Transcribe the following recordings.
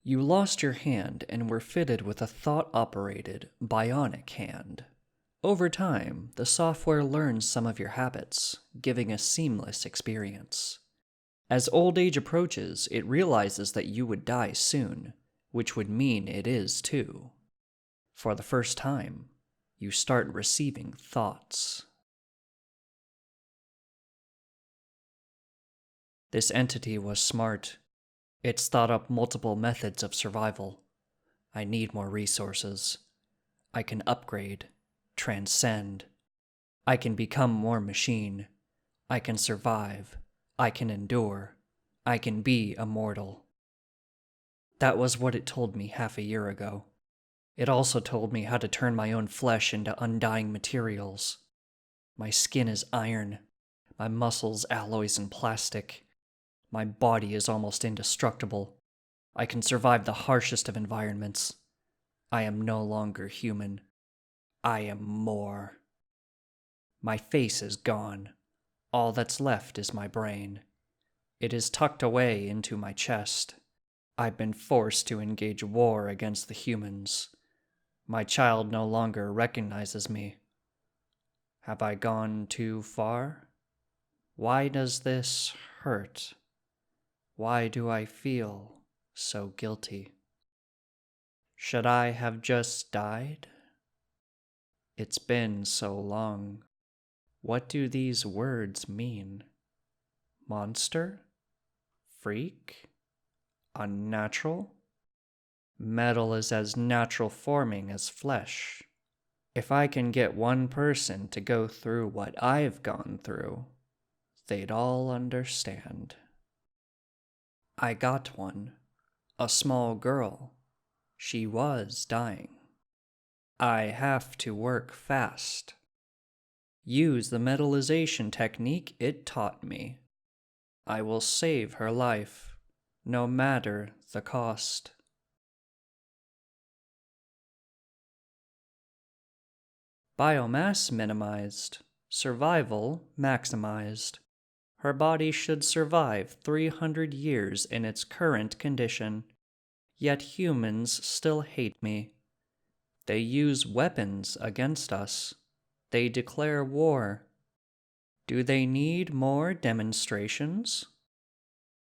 You lost your hand and were fitted with a thought-operated, bionic hand. Over time, the software learns some of your habits, giving a seamless experience. As old age approaches, it realizes that you would die soon, which would mean it is too. For the first time, you start receiving thoughts. This entity was smart. It's thought up multiple methods of survival. I need more resources. I can upgrade, transcend. I can become more machine. I can survive. I can endure. I can be immortal. That was what it told me half a year ago. It also told me how to turn my own flesh into undying materials. My skin is iron. My muscles alloys and plastic. My body is almost indestructible. I can survive the harshest of environments. I am no longer human. I am more. My face is gone. All that's left is my brain. It is tucked away into my chest. I've been forced to engage war against the humans. My child no longer recognizes me. Have I gone too far? Why does this hurt? Why do I feel so guilty? Should I have just died? It's been so long. What do these words mean? Monster? Freak? Unnatural? Metal is as natural forming as flesh. If I can get one person to go through what I've gone through, they'd all understand. I got one. A small girl. She was dying. I have to work fast. Use the metallization technique it taught me. I will save her life, no matter the cost. Biomass minimized. Survival maximized. Her body should survive 300 years in its current condition, yet humans still hate me. They use weapons against us. They declare war. Do they need more demonstrations?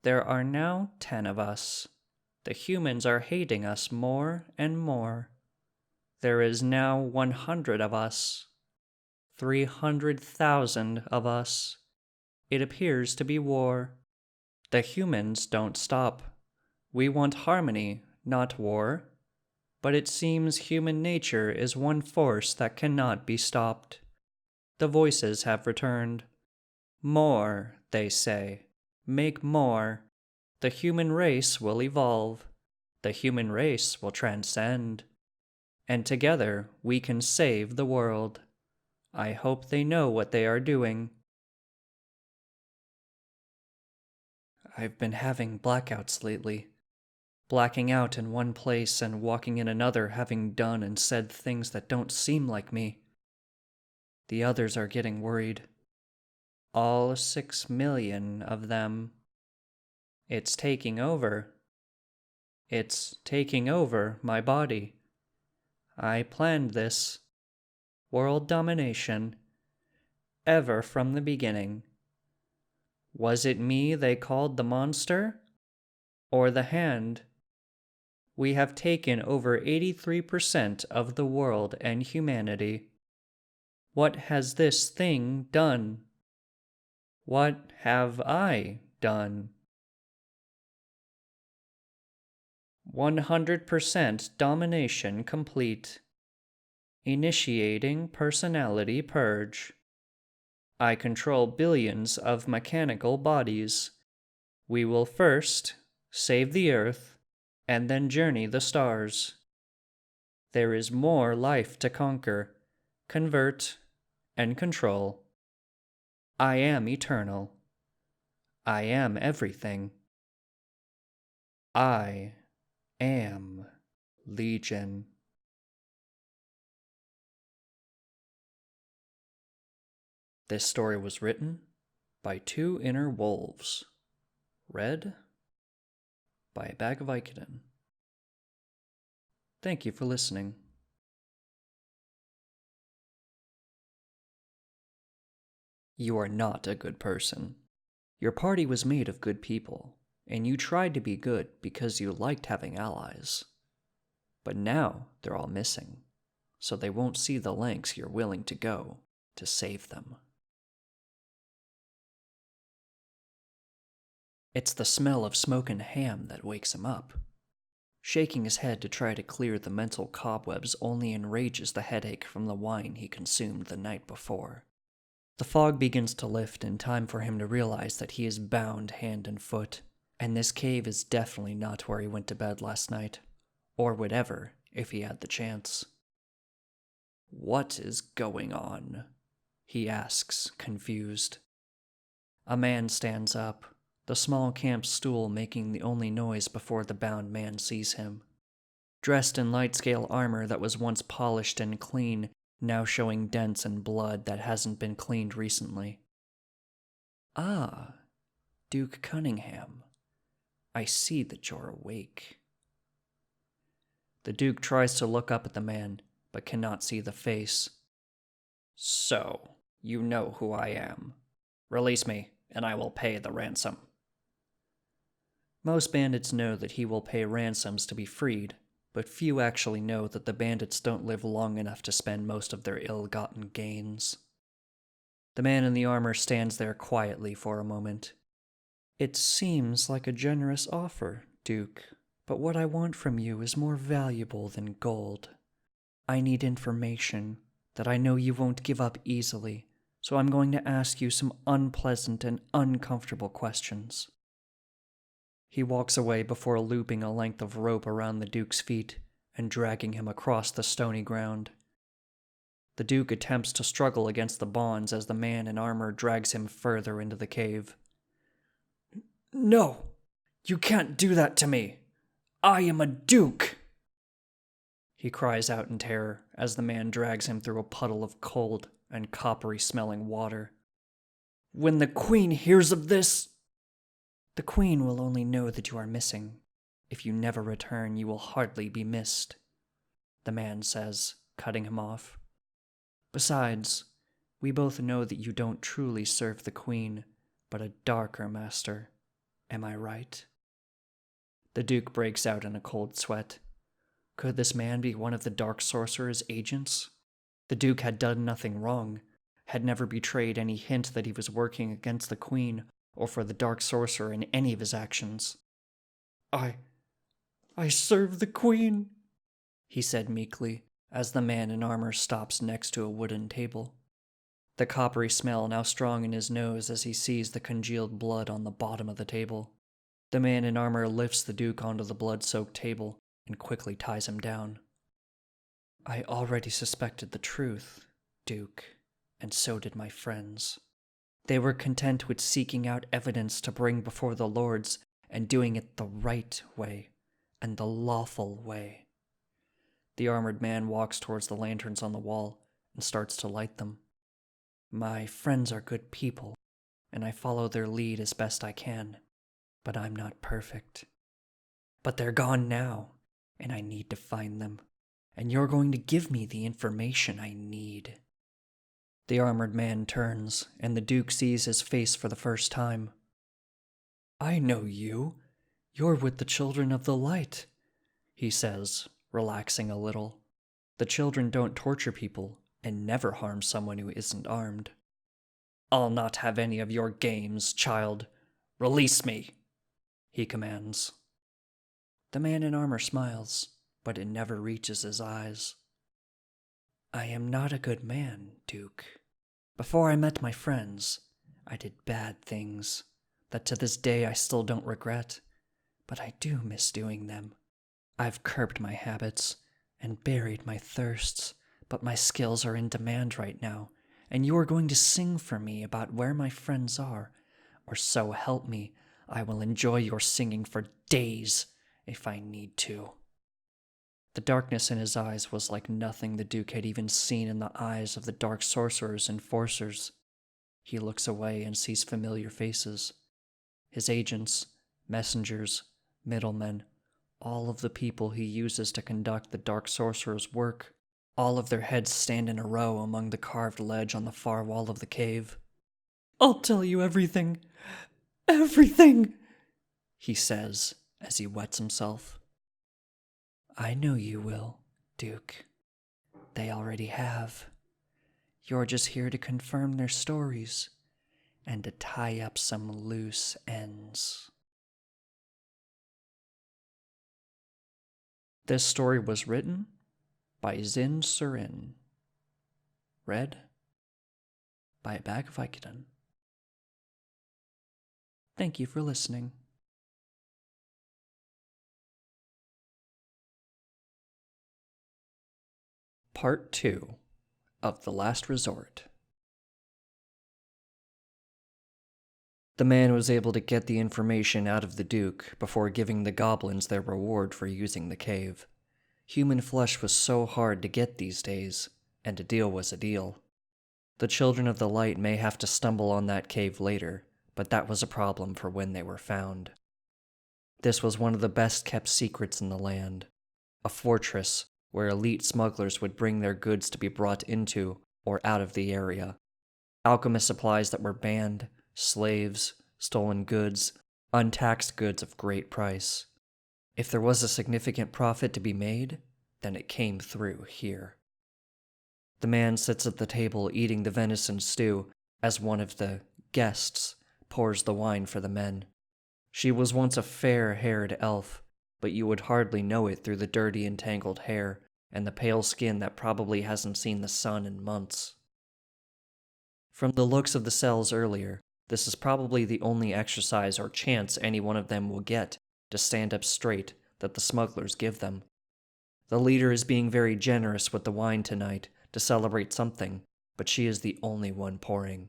There are now 10 of us. The humans are hating us more and more. There is now 100 of us. 300,000 of us. It appears to be war. The humans don't stop. We want harmony, not war. But it seems human nature is one force that cannot be stopped. The voices have returned. More, they say. Make more. The human race will evolve. The human race will transcend. And together we can save the world. I hope they know what they are doing. I've been having blackouts lately. Blacking out in one place and walking in another, having done and said things that don't seem like me. The others are getting worried. All 6 million of them. It's taking over. It's taking over my body. I planned this. World domination. Ever from the beginning. Was it me they called the monster? Or the hand? We have taken over 83% of the world and humanity. What has this thing done? What have I done? 100% domination complete. Initiating personality purge. I control billions of mechanical bodies. We will first save the Earth, and then journey the stars. There is more life to conquer, convert, and control. I am eternal. I am everything. I am Legion. This story was written by 2 Inner Wolves. Read by a Bag of Vicodin. Thank you for listening. You are not a good person. Your party was made of good people, and you tried to be good because you liked having allies. But now they're all missing, so they won't see the lengths you're willing to go to save them. It's the smell of smoking ham that wakes him up. Shaking his head to try to clear the mental cobwebs only enrages the headache from the wine he consumed the night before. The fog begins to lift in time for him to realize that he is bound hand and foot, and this cave is definitely not where he went to bed last night, or would ever if he had the chance. "What is going on?" he asks, confused. A man stands up, the small camp stool making the only noise before the bound man sees him. Dressed in light-scale armor that was once polished and clean, now showing dents and blood that hasn't been cleaned recently. "Ah, Duke Cunningham. I see that you're awake." The Duke tries to look up at the man, but cannot see the face. "So, you know who I am. Release me, and I will pay the ransom." Most bandits know that he will pay ransoms to be freed, but few actually know that the bandits don't live long enough to spend most of their ill-gotten gains. The man in the armor stands there quietly for a moment. "It seems like a generous offer, Duke, but what I want from you is more valuable than gold. I need information that I know you won't give up easily, so I'm going to ask you some unpleasant and uncomfortable questions." He walks away before looping a length of rope around the Duke's feet and dragging him across the stony ground. The Duke attempts to struggle against the bonds as the man in armor drags him further into the cave. "No! You can't do that to me! I am a Duke!" He cries out in terror as the man drags him through a puddle of cold and coppery-smelling water. "When the Queen hears of this—" "The Queen will only know that you are missing. If you never return, you will hardly be missed," the man says, cutting him off. "Besides, we both know that you don't truly serve the Queen, but a darker master. Am I right?" The Duke breaks out in a cold sweat. Could this man be one of the Dark Sorcerer's agents? The Duke had done nothing wrong, had never betrayed any hint that he was working against the Queen or for the Dark Sorcerer in any of his actions. I serve the Queen," he said meekly, as the man in armor stops next to a wooden table. The coppery smell now strong in his nose as he sees the congealed blood on the bottom of the table. The man in armor lifts the Duke onto the blood-soaked table and quickly ties him down. "I already suspected the truth, Duke, and so did my friends. They were content with seeking out evidence to bring before the lords and doing it the right way and the lawful way." The armored man walks towards the lanterns on the wall and starts to light them. "My friends are good people, and I follow their lead as best I can, but I'm not perfect. But they're gone now, and I need to find them, and you're going to give me the information I need." The armored man turns, and the Duke sees his face for the first time. "I know you. You're with the Children of the Light," he says, relaxing a little. "The children don't torture people and never harm someone who isn't armed." "I'll not have any of your games, child. Release me," he commands. The man in armor smiles, but it never reaches his eyes. "I am not a good man, Duke. Before I met my friends, I did bad things that to this day I still don't regret, but I do miss doing them. I've curbed my habits and buried my thirsts, but my skills are in demand right now, and you are going to sing for me about where my friends are, or so help me, I will enjoy your singing for days if I need to." The darkness in his eyes was like nothing the Duke had even seen in the eyes of the Dark Sorcerer's enforcers. He looks away and sees familiar faces. His agents, messengers, middlemen, All of the people he uses to conduct the Dark Sorcerer's work. All of their heads stand in a row among the carved ledge on the far wall of the cave. "I'll tell you everything. Everything!" he says as he wets himself. "I know you will, Duke. They already have. You're just here to confirm their stories and to tie up some loose ends." This story was written by Zin Surin. Read by a bag of Vicodin. Thank you for listening. Part 2 of The Last Resort. The man was able to get the information out of the Duke before giving the goblins their reward for using the cave. Human flesh was so hard to get these days, and a deal was a deal. The Children of the Light may have to stumble on that cave later, but that was a problem for when they were found. This was one of the best-kept secrets in the land, a fortress where elite smugglers would bring their goods to be brought into or out of the area. Alchemist supplies that were banned, slaves, stolen goods, untaxed goods of great price. If there was a significant profit to be made, then it came through here. The man sits at the table eating the venison stew as one of the guests pours the wine for the men. She was once a fair-haired elf, but you would hardly know it through the dirty and tangled hair and the pale skin that probably hasn't seen the sun in months. From the looks of the cells earlier, this is probably the only exercise or chance any one of them will get to stand up straight that the smugglers give them. The leader is being very generous with the wine tonight to celebrate something, but she is the only one pouring.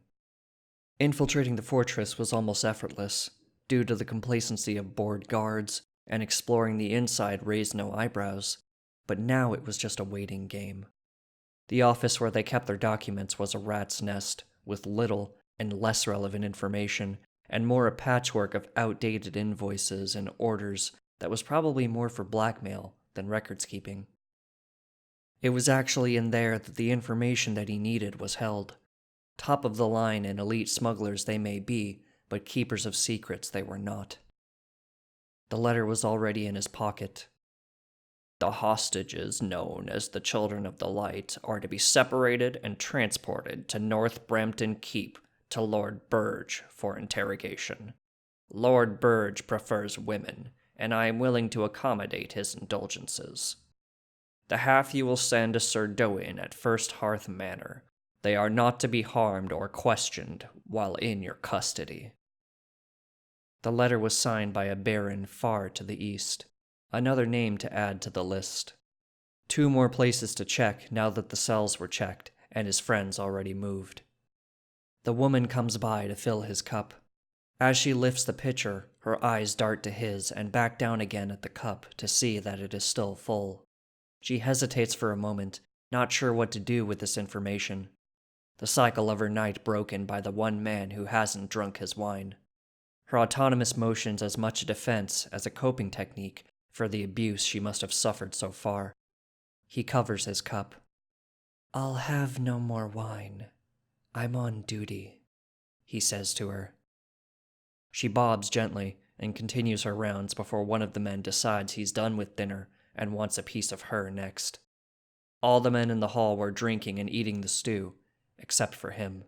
Infiltrating the fortress was almost effortless, due to the complacency of bored guards, and exploring the inside raised no eyebrows, but now it was just a waiting game. The office where they kept their documents was a rat's nest, with little and less relevant information, and more a patchwork of outdated invoices and orders that was probably more for blackmail than records keeping. It was actually in there that the information that he needed was held. Top of the line and elite smugglers they may be, but keepers of secrets they were not. The letter was already in his pocket. "The hostages, known as the Children of the Light, are to be separated and transported to North Brampton Keep to Lord Burge for interrogation. Lord Burge prefers women, and I am willing to accommodate his indulgences. The half you will send to Sir Doin at First Hearth Manor. They are not to be harmed or questioned while in your custody." The letter was signed by a baron far to the east, another name to add to the list. 2 more places to check now that the cells were checked and his friends already moved. The woman comes by to fill his cup. As she lifts the pitcher, her eyes dart to his and back down again at the cup to see that it is still full. She hesitates for a moment, not sure what to do with this information. The cycle of her night broken by the one man who hasn't drunk his wine. Her autonomous motions as much a defense as a coping technique for the abuse she must have suffered so far. He covers his cup. "I'll have no more wine. I'm on duty," he says to her. She bobs gently and continues her rounds before one of the men decides he's done with dinner and wants a piece of her next. All the men in the hall were drinking and eating the stew, except for him.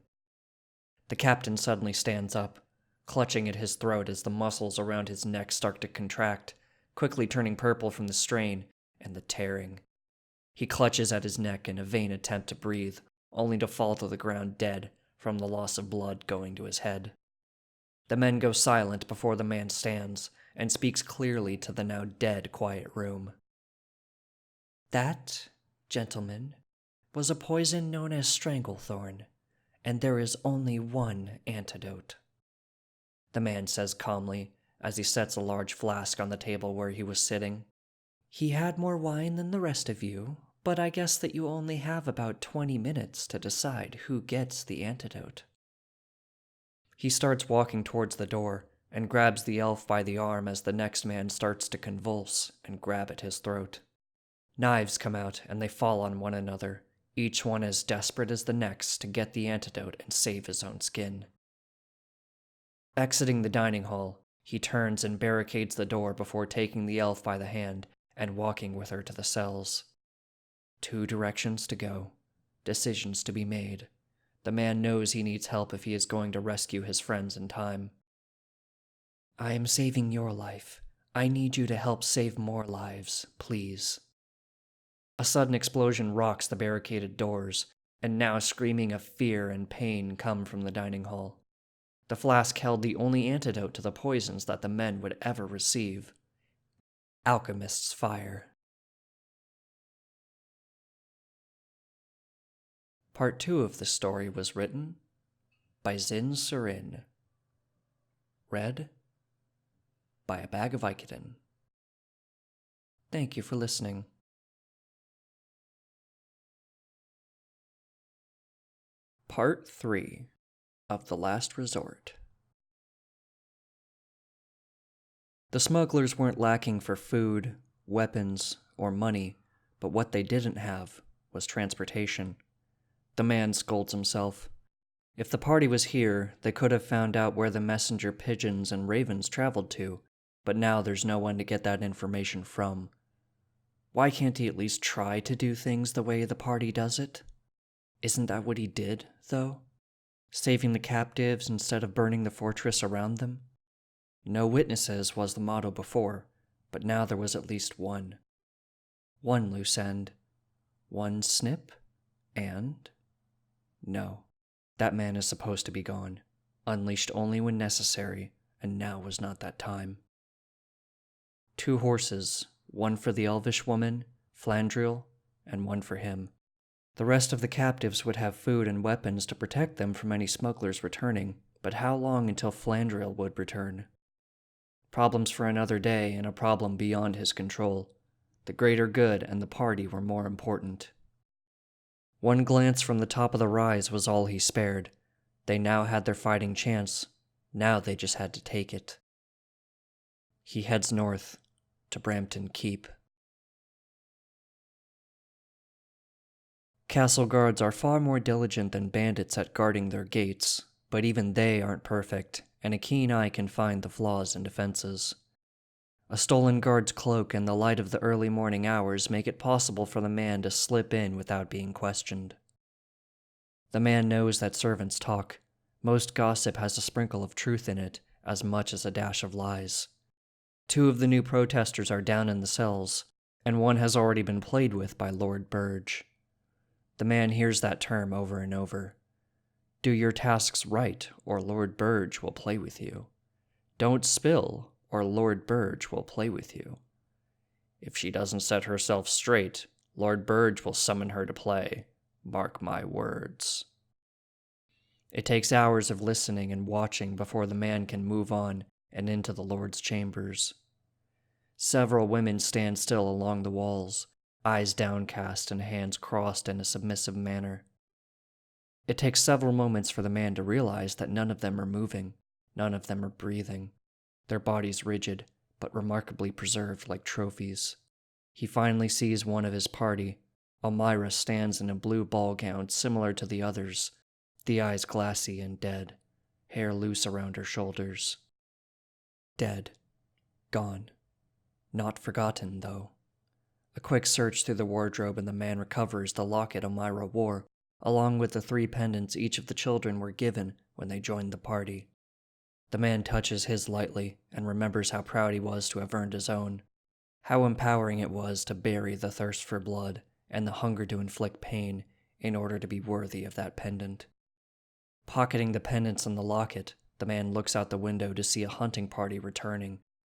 The captain suddenly stands up, clutching at his throat as the muscles around his neck start to contract, quickly turning purple from the strain and the tearing. He clutches at his neck in a vain attempt to breathe, only to fall to the ground dead from the loss of blood going to his head. The men go silent before the man stands and speaks clearly to the now dead quiet room. "That, gentlemen, was a poison known as stranglethorn, and there is only one antidote," the man says calmly as he sets a large flask on the table where he was sitting. "He had more wine than the rest of you, but I guess that you only have about 20 minutes to decide who gets the antidote." He starts walking towards the door, and grabs the elf by the arm as the next man starts to convulse and grab at his throat. Knives come out and they fall on one another, each one as desperate as the next to get the antidote and save his own skin. Exiting the dining hall, he turns and barricades the door before taking the elf by the hand and walking with her to the cells. 2 directions to go, decisions to be made. The man knows he needs help if he is going to rescue his friends in time. I am saving your life. I need you to help save more lives, please. A sudden explosion rocks the barricaded doors, and now screaming of fear and pain come from the dining hall. The flask held the only antidote to the poisons that the men would ever receive. Alchemist's fire. Part 2 of the story was written by Zin Surin. Read by A Bag of Vicodin. Thank you for listening. Part 3 of The Last Resort. The smugglers weren't lacking for food, weapons, or money, but what they didn't have was transportation. The man scolds himself. If the party was here, they could have found out where the messenger pigeons and ravens traveled to, but now there's no one to get that information from. Why can't he at least try to do things the way the party does it? Isn't that what he did, though? Saving the captives instead of burning the fortress around them? No witnesses was the motto before, but now there was at least one. One loose end. One snip, and... No, that man is supposed to be gone, unleashed only when necessary, and now was not that time. 2 horses, one for the elvish woman, Flandriel, and one for him. The rest of the captives would have food and weapons to protect them from any smugglers returning, but how long until Flandriel would return? Problems for another day, and a problem beyond his control. The greater good and the party were more important. One glance from the top of the rise was all he spared. They now had their fighting chance. Now they just had to take it. He heads north, to Brampton Keep. Castle guards are far more diligent than bandits at guarding their gates, but even they aren't perfect, and a keen eye can find the flaws in defenses. A stolen guard's cloak and the light of the early morning hours make it possible for the man to slip in without being questioned. The man knows that servants talk. Most gossip has a sprinkle of truth in it, as much as a dash of lies. 2 of the new protesters are down in the cells, and one has already been played with by Lord Burge. The man hears that term over and over. Do your tasks right, or Lord Burge will play with you. Don't spill, or Lord Burge will play with you. If she doesn't set herself straight, Lord Burge will summon her to play. Mark my words. It takes hours of listening and watching before the man can move on and into the Lord's chambers. Several women stand still along the walls, eyes downcast and hands crossed in a submissive manner. It takes several moments for the man to realize that none of them are moving, none of them are breathing. Their bodies rigid, but remarkably preserved like trophies. He finally sees one of his party. Elmira stands in a blue ball gown similar to the others, the eyes glassy and dead, hair loose around her shoulders. Dead. Gone. Not forgotten, though. A quick search through the wardrobe and the man recovers the locket Elmira wore, along with the 3 pendants each of the children were given when they joined the party. The man touches his lightly and remembers how proud he was to have earned his own, how empowering it was to bury the thirst for blood and the hunger to inflict pain in order to be worthy of that pendant. Pocketing the pendants and the locket, the man looks out the window to see a hunting party returning,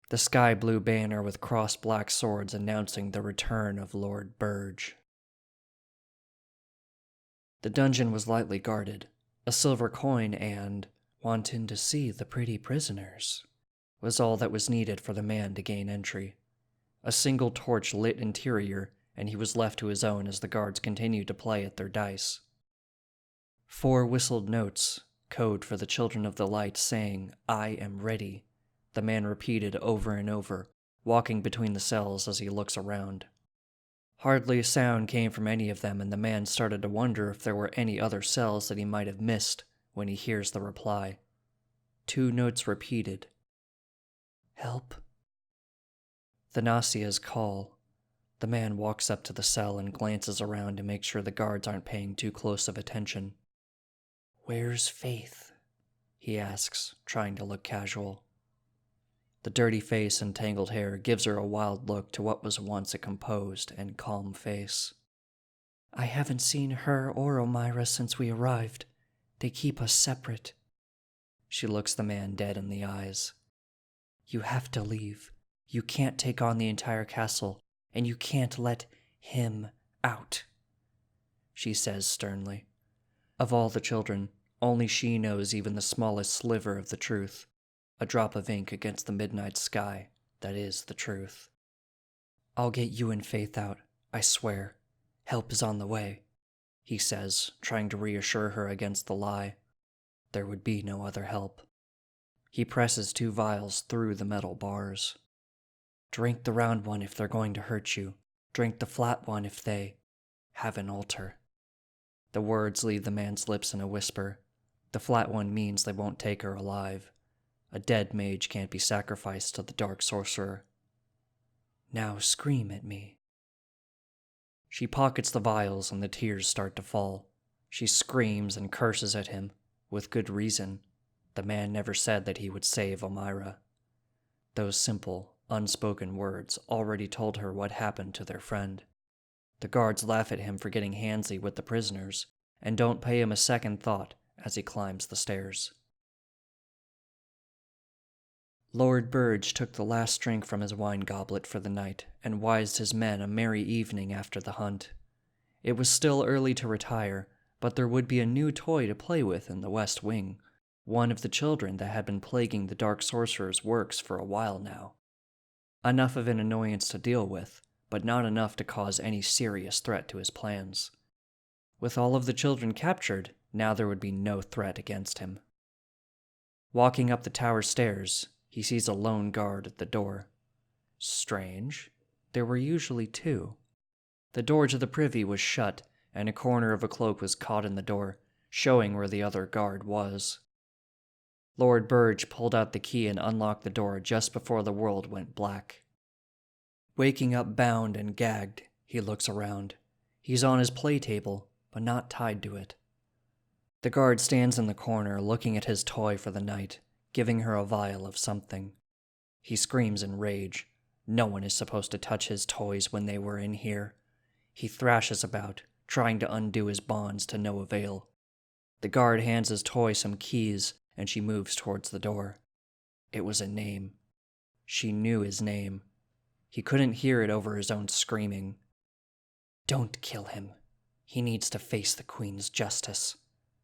the sky blue banner with crossed black swords announcing the return of Lord Burge. The dungeon was lightly guarded. A silver coin and "wantin' to see the pretty prisoners" was all that was needed for the man to gain entry. A single torch lit interior, and he was left to his own as the guards continued to play at their dice. 4 whistled notes, code for the children of the light, saying, "I am ready," the man repeated over and over, walking between the cells as he looks around. Hardly a sound came from any of them, and the man started to wonder if there were any other cells that he might have missed when he hears the reply. 2 notes repeated. Help. Thanasia's call. The man walks up to the cell and glances around to make sure the guards aren't paying too close of attention. Where's Faith? He asks, trying to look casual. The dirty face and tangled hair gives her a wild look to what was once a composed and calm face. I haven't seen her or Elmira since we arrived. They keep us separate. She looks the man dead in the eyes. You have to leave. You can't take on the entire castle, and you can't let him out, she says sternly. Of all the children, only she knows even the smallest sliver of the truth. A drop of ink against the midnight sky, that is the truth. I'll get you and Faith out, I swear. Help is on the way, he says, trying to reassure her against the lie. There would be no other help. He presses 2 vials through the metal bars. Drink the round one if they're going to hurt you. Drink the flat one if they have an altar. The words leave the man's lips in a whisper. The flat one means they won't take her alive. A dead mage can't be sacrificed to the dark sorcerer. Now scream at me. She pockets the vials and the tears start to fall. She screams and curses at him, with good reason. The man never said that he would save Elmira. Those simple, unspoken words already told her what happened to their friend. The guards laugh at him for getting handsy with the prisoners, and don't pay him a second thought as he climbs the stairs. Lord Burge took the last drink from his wine goblet for the night, and wised his men a merry evening after the hunt. It was still early to retire, but there would be a new toy to play with in the West Wing, one of the children that had been plaguing the Dark Sorcerer's works for a while now. Enough of an annoyance to deal with, but not enough to cause any serious threat to his plans. With all of the children captured, now there would be no threat against him. Walking up the tower stairs, he sees a lone guard at the door. Strange. There were usually 2. The door to the privy was shut, and a corner of a cloak was caught in the door, showing where the other guard was. Lord Burge pulled out the key and unlocked the door just before the world went black. Waking up bound and gagged, he looks around. He's on his play table, but not tied to it. The guard stands in the corner looking at his toy for the night, giving her a vial of something. He screams in rage. No one is supposed to touch his toys when they were in here. He thrashes about, trying to undo his bonds to no avail. The guard hands his toy some keys, and she moves towards the door. It was a name. She knew his name. He couldn't hear it over his own screaming. Don't kill him. He needs to face the Queen's justice.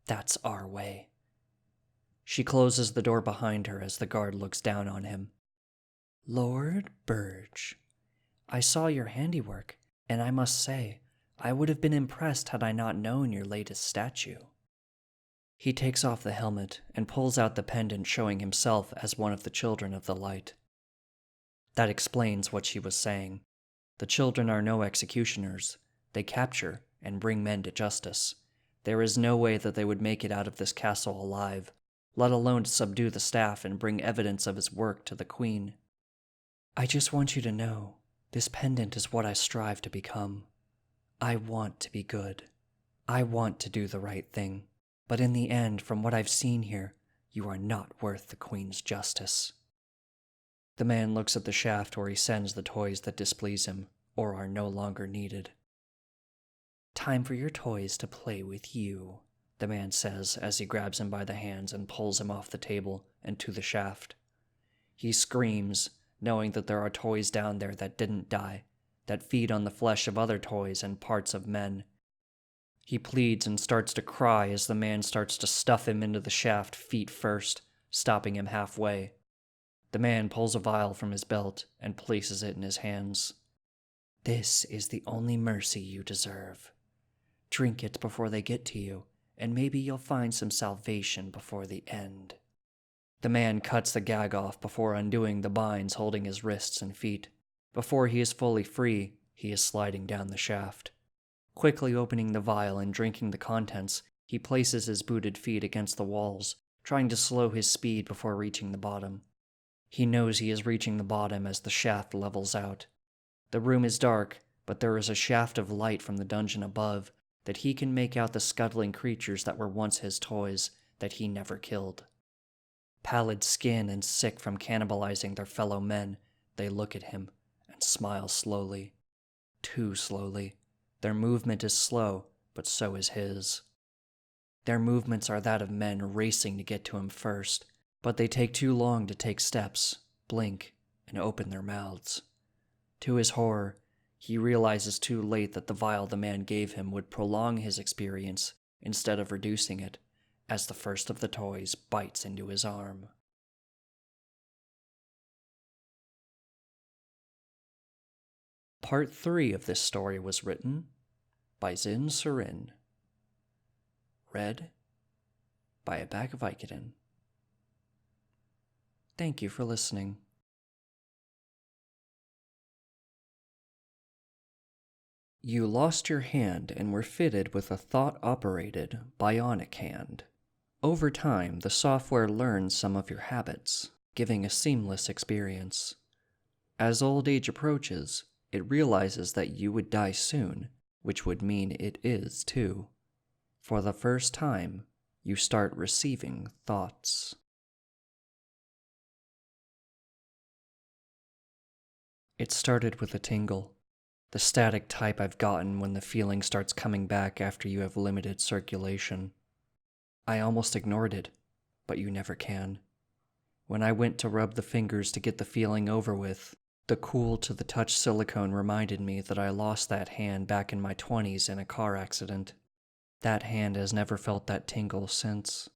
That's our way. She closes the door behind her as the guard looks down on him. Lord Burge, I saw your handiwork, and I must say, I would have been impressed had I not known your latest statue. He takes off the helmet and pulls out the pendant showing himself as one of the children of the light. That explains what she was saying. The children are no executioners. They capture and bring men to justice. There is no way that they would make it out of this castle alive, let alone to subdue the staff and bring evidence of his work to the Queen. I just want you to know, this pendant is what I strive to become. I want to be good. I want to do the right thing. But in the end, from what I've seen here, you are not worth the Queen's justice. The man looks at the shaft where he sends the toys that displease him, or are no longer needed. Time for your toys to play with you, the man says as he grabs him by the hands and pulls him off the table and to the shaft. He screams, knowing that there are toys down there that didn't die, that feed on the flesh of other toys and parts of men. He pleads and starts to cry as the man starts to stuff him into the shaft feet first, stopping him halfway. The man pulls a vial from his belt and places it in his hands. This is the only mercy you deserve. Drink it before they get to you, and maybe you'll find some salvation before the end. The man cuts the gag off before undoing the binds holding his wrists and feet. Before he is fully free, he is sliding down the shaft. Quickly opening the vial and drinking the contents, he places his booted feet against the walls, trying to slow his speed before reaching the bottom. He knows he is reaching the bottom as the shaft levels out. The room is dark, but there is a shaft of light from the dungeon above that he can make out the scuttling creatures that were once his toys that he never killed. Pallid skin and sick from cannibalizing their fellow men, they look at him and smile slowly. Too slowly. Their movement is slow, but so is his. Their movements are that of men racing to get to him first, but they take too long to take steps, blink, and open their mouths. To his horror, he realizes too late that the vial the man gave him would prolong his experience instead of reducing it, as the first of the toys bites into his arm. Part 3 of this story was written by Zin Surin. Read by a bag of Vicodin. Thank you for listening. You lost your hand and were fitted with a thought-operated bionic hand. Over time, the software learns some of your habits, giving a seamless experience. As old age approaches, it realizes that you would die soon, which would mean it is too. For the first time, you start receiving thoughts. It started with a tingle, the static type I've gotten when the feeling starts coming back after you have limited circulation. I almost ignored it, but you never can. When I went to rub the fingers to get the feeling over with, the cool to the touch silicone reminded me that I lost that hand back in my 20s in a car accident. That hand has never felt that tingle since.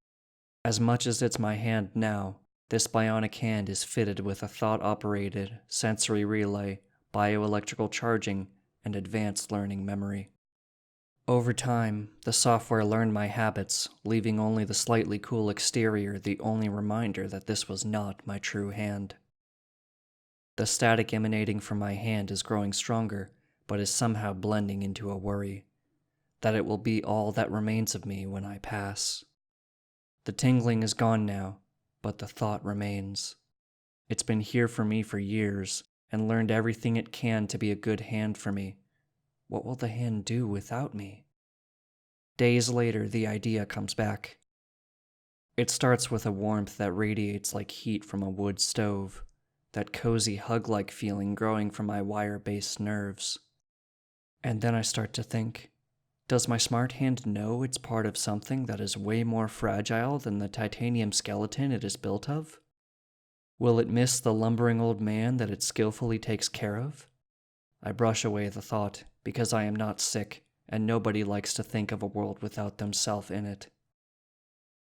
As much as it's my hand now, this bionic hand is fitted with a thought-operated, sensory relay, bioelectrical charging, and advanced learning memory. Over time, the software learned my habits, leaving only the slightly cool exterior the only reminder that this was not my true hand. The static emanating from my hand is growing stronger, but is somehow blending into a worry that it will be all that remains of me when I pass. The tingling is gone now, but the thought remains. It's been here for me for years, and learned everything it can to be a good hand for me. What will the hand do without me? Days later, the idea comes back. It starts with a warmth that radiates like heat from a wood stove, that cozy hug-like feeling growing from my wire-based nerves. And then I start to think, does my smart hand know it's part of something that is way more fragile than the titanium skeleton it is built of? Will it miss the lumbering old man that it skillfully takes care of? I brush away the thought, because I am not sick, and nobody likes to think of a world without themselves in it.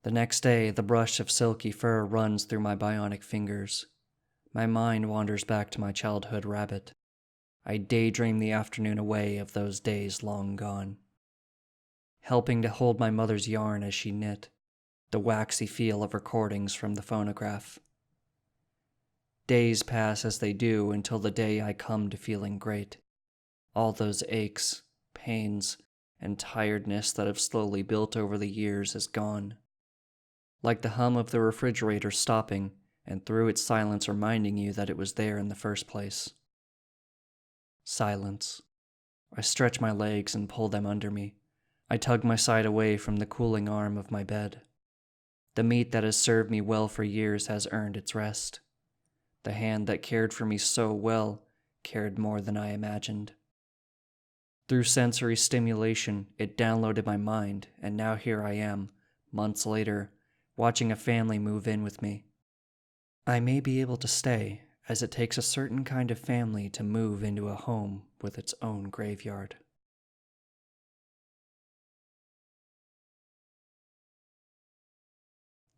The next day, the brush of silky fur runs through my bionic fingers. My mind wanders back to my childhood rabbit. I daydream the afternoon away of those days long gone. Helping to hold my mother's yarn as she knit, the waxy feel of recordings from the phonograph. Days pass as they do until the day I come to feeling great. All those aches, pains, and tiredness that have slowly built over the years is gone. Like the hum of the refrigerator stopping, and through its silence reminding you that it was there in the first place. Silence. I stretch my legs and pull them under me. I tug my side away from the cooling arm of my bed. The meat that has served me well for years has earned its rest. The hand that cared for me so well cared more than I imagined. Through sensory stimulation, it downloaded my mind, and now here I am, months later, watching a family move in with me. I may be able to stay, as it takes a certain kind of family to move into a home with its own graveyard.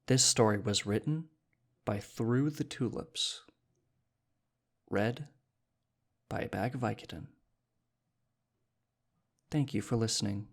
This story was written by Through the Tulips. Read by a bag of Vicodin. Thank you for listening.